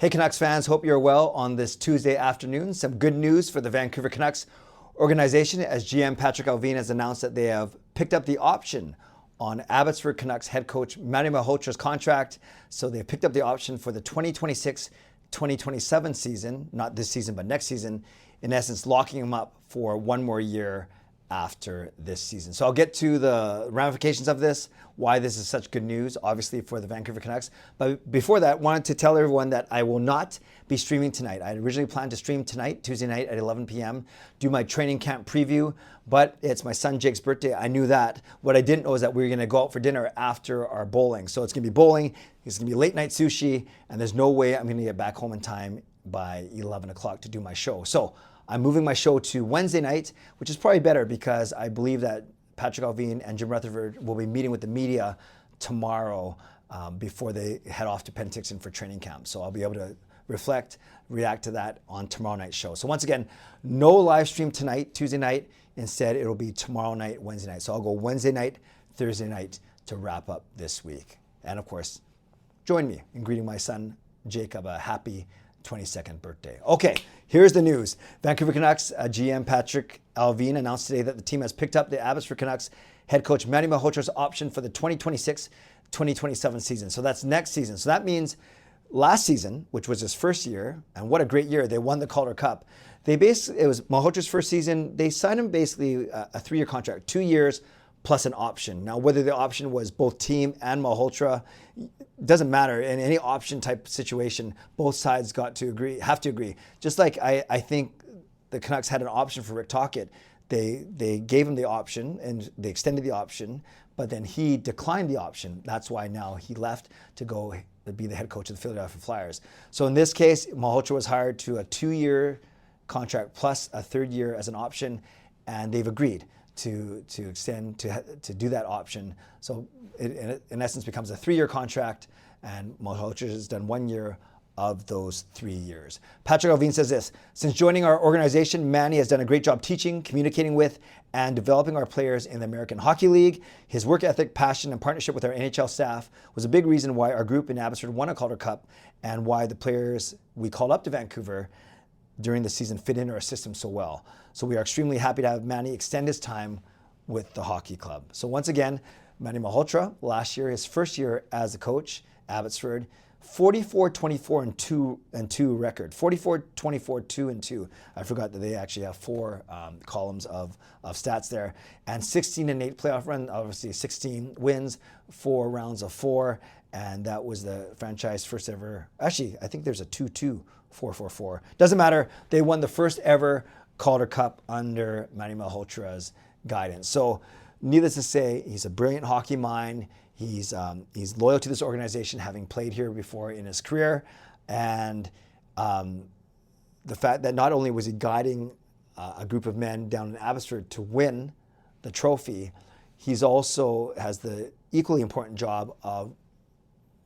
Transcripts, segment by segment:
Hey Canucks fans, hope you're well on this Tuesday afternoon. Some good news for the Vancouver Canucks organization as GM Patrik Allvin has announced that they have picked up the option on Abbotsford Canucks head coach Manny Malhotra's contract. So they've picked up the option for the 2026-2027 season, not this season, but next season, in essence locking him up for one more year after this season. So I'll get to the ramifications of this, why this is such good news, obviously, for the Vancouver Canucks. But before that, wanted to tell everyone that I will not be streaming tonight. I originally planned to stream tonight, Tuesday night at 11 p.m., do my training camp preview, but it's my son Jake's birthday. I knew that. What I didn't know is that we were going to go out for dinner after our bowling. So it's going to be bowling, it's going to be late night sushi, and there's no way I'm going to get back home in time by 11 o'clock to do my show. So I'm moving my show to Wednesday night, which is probably better because I believe that Patrik Allvin and Jim Rutherford will be meeting with the media tomorrow before they head off to Penticton for training camp. So I'll be able to reflect, react to that on tomorrow night's show. So once again, no live stream tonight, Tuesday night. Instead, it'll be tomorrow night, Wednesday night. So I'll go Wednesday night, Thursday night to wrap up this week. And of course, join me in greeting my son Jacob a happy 22nd birthday. Okay, here's the news. Vancouver Canucks GM Patrik Allvin announced today that the team has picked up the Abbotsford Canucks head coach Manny Malhotra's option for the 2026-2027 season. So that's next season. So that means last season, which was his first year, and what a great year, they won the Calder Cup. It was Malhotra's first season. They signed him basically a 3-year contract, 2 years plus an option. Now, whether the option was both team and Malhotra, doesn't matter. In any option type situation, both sides have to agree. Just like I think the Canucks had an option for Rick Tocchet. They gave him the option and they extended the option, but then he declined the option. That's why now he left to go be the head coach of the Philadelphia Flyers. So in this case, Malhotra was hired to a 2-year contract plus a 3rd year as an option, and they've agreed to extend to do that option. So it in essence becomes a 3-year contract, and Malhotra has done 1 year of those 3 years. Patrik Allvin says this: since joining our organization, Manny has done a great job teaching, communicating with, and developing our players in the American Hockey League. His work ethic, passion, and partnership with our NHL staff was a big reason why our group in Abbotsford won a Calder Cup and why the players we called up to Vancouver during the season fit into our system so well. So we are extremely happy to have Manny extend his time with the hockey club. So once again, Manny Malhotra, last year, his first year as a coach, Abbotsford, 44-24-2 record. 44-24-2-2. I forgot that they actually have 4 columns of stats there. And 16-8 playoff run, obviously 16 wins, 4 rounds of 4. And that was the franchise first ever. Actually, I think there's a 2-2-4-4-4. Doesn't matter. They won the first ever Calder Cup under Manny Malhotra's guidance. So needless to say, he's a brilliant hockey mind. He's loyal to this organization, having played here before in his career. And the fact that not only was he guiding a group of men down in Abbotsford to win the trophy, he's also has the equally important job of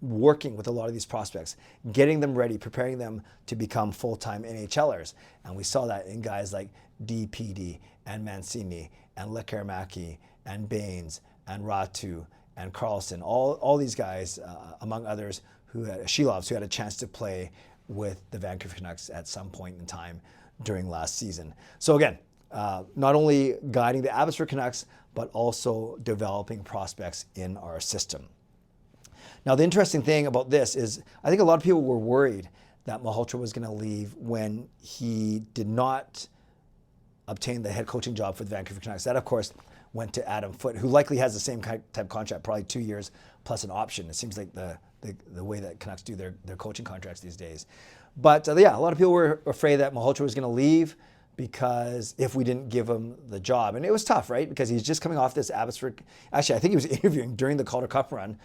working with a lot of these prospects, getting them ready, preparing them to become full-time NHLers. And we saw that in guys like DPD and Mancini and Lekaramaki and Baines and Ratu and Carlson, all these guys, among others, Shilovs, who had a chance to play with the Vancouver Canucks at some point in time during last season. So again, not only guiding the Abbotsford Canucks, but also developing prospects in our system. Now, the interesting thing about this is I think a lot of people were worried that Malhotra was going to leave when he did not obtain the head coaching job for the Vancouver Canucks. That, of course, went to Adam Foote, who likely has the same type contract, probably 2 years plus an option. It seems like the way that Canucks do their coaching contracts these days. But yeah, a lot of people were afraid that Malhotra was going to leave because if we didn't give him the job. And it was tough, right? Because he's just coming off this Abbotsford. Actually, I think he was interviewing during the Calder Cup run,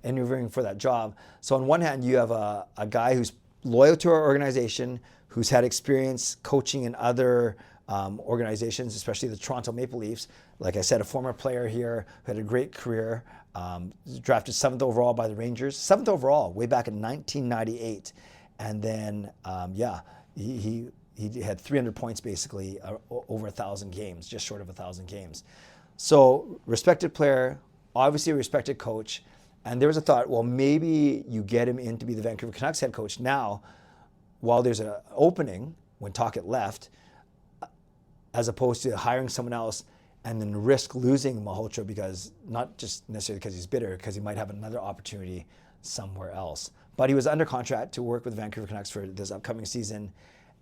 interviewing for that job. So on one hand, you have a guy who's loyal to our organization, who's had experience coaching in other organizations, especially the Toronto Maple Leafs. Like I said, a former player here who had a great career, drafted 7th overall by the Rangers. 7th overall, way back in 1998. And then, he had 300 points basically over 1,000 games, just short of 1,000 games. So respected player, obviously a respected coach, And there was a thought, well, maybe you get him in to be the Vancouver Canucks head coach now, while there's an opening when Tocchet left, as opposed to hiring someone else and then risk losing Malhotra, because not just necessarily because he's bitter, because he might have another opportunity somewhere else. But he was under contract to work with Vancouver Canucks for this upcoming season.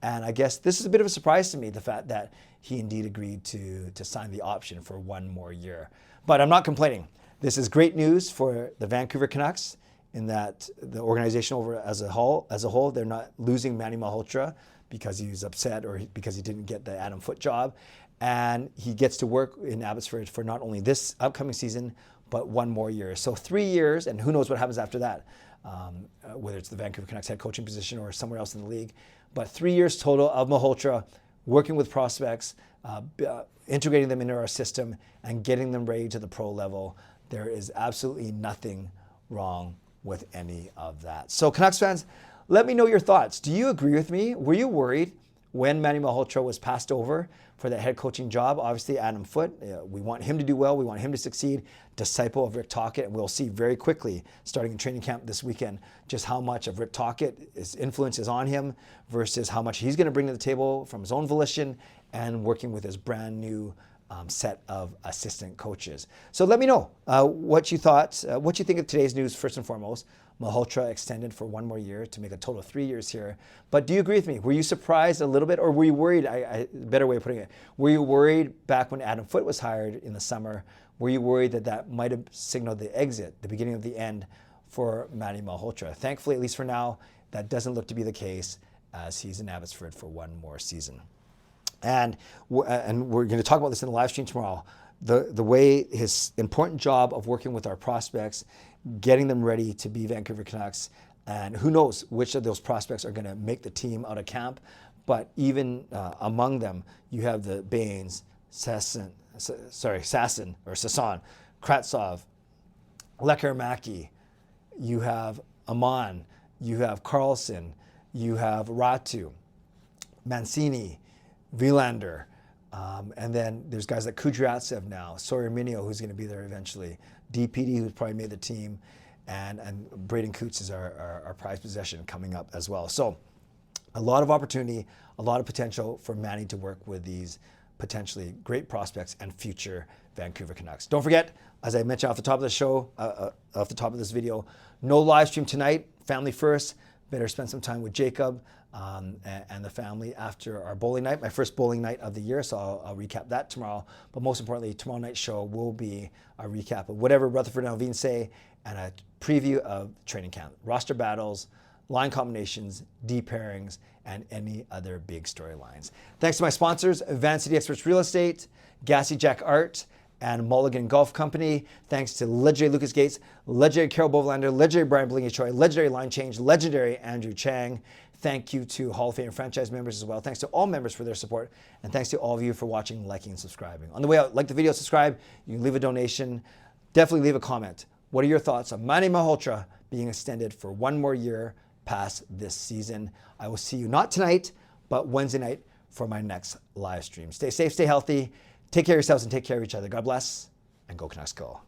And I guess this is a bit of a surprise to me, the fact that he indeed agreed to sign the option for one more year. But I'm not complaining. This is great news for the Vancouver Canucks in that the organization over as a whole, they're not losing Manny Malhotra because he was upset or because he didn't get the Adam Foote job. And he gets to work in Abbotsford for not only this upcoming season, but one more year. So 3 years, and who knows what happens after that, whether it's the Vancouver Canucks head coaching position or somewhere else in the league. But 3 years total of Malhotra working with prospects, integrating them into our system and getting them ready to the pro level. There is absolutely nothing wrong with any of that. So Canucks fans, let me know your thoughts. Do you agree with me? Were you worried when Manny Malhotra was passed over for that head coaching job? Obviously, Adam Foote, we want him to do well. We want him to succeed. Disciple of Rick Tocchet, and we'll see very quickly, starting in training camp this weekend, just how much of Rick Tocchet's influence is on him versus how much he's going to bring to the table from his own volition and working with his brand new set of assistant coaches. So let me know what you thought, what you think of today's news first and foremost. Malhotra extended for one more year to make a total of 3 years here. But do you agree with me? Were you surprised a little bit, or were you worried? Better way of putting it. Were you worried back when Adam Foote was hired in the summer? Were you worried that that might have signaled the exit, the beginning of the end for Manny Malhotra? Thankfully, at least for now, that doesn't look to be the case, as he's in Abbotsford for one more season. And we're going to talk about this in the live stream tomorrow. The way his important job of working with our prospects, getting them ready to be Vancouver Canucks, and who knows which of those prospects are going to make the team out of camp. But even among them, you have the Bains, Sasson, Kratsov, Lekkerimäki, you have Aman, you have Carlson, you have Ratu, Mancini, Vilander, and then there's guys like Kudryavtsev now, Soriminio, who's going to be there eventually, DPD, who's probably made the team, and Braden Coots is our prized possession coming up as well. So a lot of opportunity, a lot of potential for Manny to work with these potentially great prospects and future Vancouver Canucks. Don't forget, as I mentioned off the top of the show, off the top of this video, no live stream tonight, family first. Better spend some time with Jacob and the family after our bowling night, my first bowling night of the year, so I'll recap that tomorrow. But most importantly, tomorrow night's show will be a recap of whatever Rutherford and Allvin say and a preview of training camp, roster battles, line combinations, deep pairings, and any other big storylines. Thanks to my sponsors, Van City Experts Real Estate, Gassy Jack Art, and Mulligan Golf Company. Thanks to legendary Lucas Gates, legendary Carol Bovelander, legendary Brian Blingy-Choi, legendary Line Change, legendary Andrew Chang. Thank you to Hall of Fame franchise members as well. Thanks to all members for their support. And thanks to all of you for watching, liking, and subscribing. On the way out, like the video, subscribe. You can leave a donation. Definitely leave a comment. What are your thoughts on Manny Malhotra being extended for one more year past this season? I will see you not tonight, but Wednesday night for my next live stream. Stay safe, stay healthy. Take care of yourselves and take care of each other. God bless, and go Canucks go.